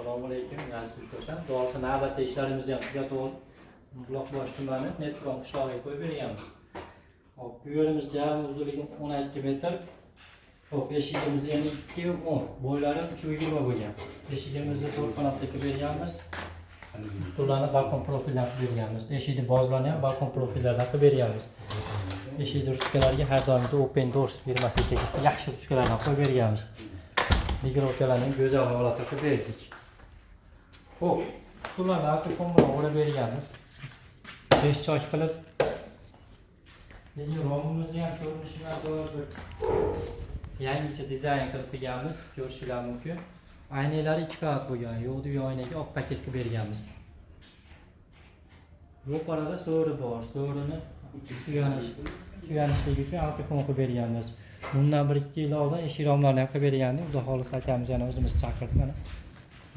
Assalomu alaykum, aziz yurtdoshlar. Doğrusu navbatda ishlarimizni ham tugatib Buloqbosh tumani Netron qishlog'iga qo'yib berganmiz. Hop, bu yo'limiz jami uzunligi 12 metr. Hop, eshigimiz eni 2.10, bo'ylari 3.20 bo'lgan. Eshigimizni 4 qanotli qilib berganmiz. Stullarni balkon profildan qilib berganmiz. Eshikni bozlarni ham balkon profillardan qilib berganmiz. Eshik ruchkalariga har doim open doors firmasiga yaxshi ruchkalardan qo'yib berganmiz. Mikrofokalarning go'zal holatda qilib berdik. Xo'p, stullarni alkofon bilan o'rab berganmiz. 5 choy qilib. Lekin romimizni ham ko'rinishidan bir yangicha dizayn qilib berganmiz. Ko'rishingiz mumkin. Aynalari 2 qavat bo'lgan. Yo'qdi oynaga oq paket qilib berganmiz. Ro'parada so'ri bor. So'rini suyanishlik uchun alkofon qilib berganmiz. Bundan 1-2 yil oldin eshik romlarini ham qilib bergandik. Xudo xolisa akamiz yana o'zimiz chaqirdik mana.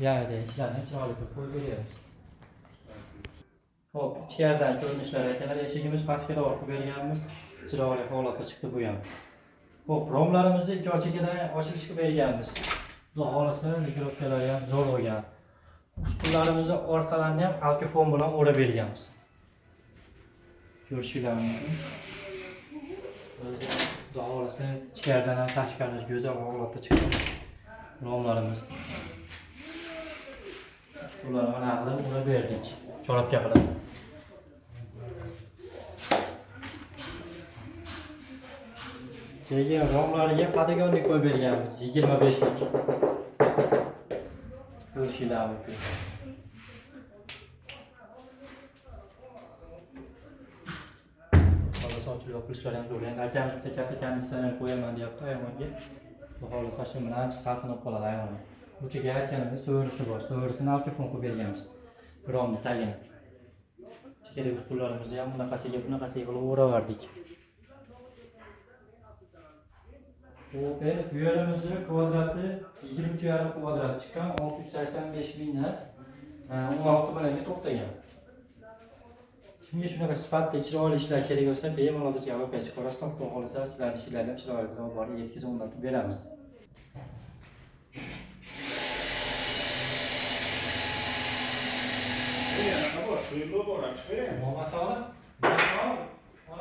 Yanada ishlarni chiroyli qilib qo'yib beramiz. Xo'p, ichkaridan ko'rinishlar akalar, eshigimiz pastkaroq qilib berganmiz. Chiroyli holatda chiqdi bu ham. Xo'p, romlarimizni ikki ochikadan ochilish qilib berganmiz. Xudo xolisa mikrofonlari ham zo'r bo'lgan. Ustullarimizni orqalarini ham alkofon bilan o'rab berganmiz. Ko'rishingiz mumkin. Xudo xolisa ichkaridan ham tashqaridan go'zal holatda chiqdi romlarimiz. Ularni mana qilib o'rab berdik. Chorabga qilib. Keyin romlariga padagonlik qo'yib berganmiz 25 lik. Ko'rishingiz mumkin. Sochli yopilishlari ham zo'r. Endi akamiz bitta katta konditsioner qo'yaman deyapti ayvonga. Xudo xolisa shu bilan ancha salqinib qoladi ayvon. Uchiga aytganimiz so'risi bor. So'risini alkofon qilib berganmiz. Romni tagini. Chekadagi ustullarimizni ham bunaqasiga qilib o'raverdik. Xo'p, bu yerimizni kvadrati 23,5 kvadrat chiqqan 685 mingdan 16 millionga to'xtagan. Kimga shunaqa sifatli chiroyli ishlar kerak bo'lsa, bemalol bizga aloqaga chiqarasiz. Xudo xolisa sizlarning ishlarni ham chiroyli qilib borib yetkazib o'rnatib beramiz. Suyuqlik bor, chiqaring. Bo'lmasa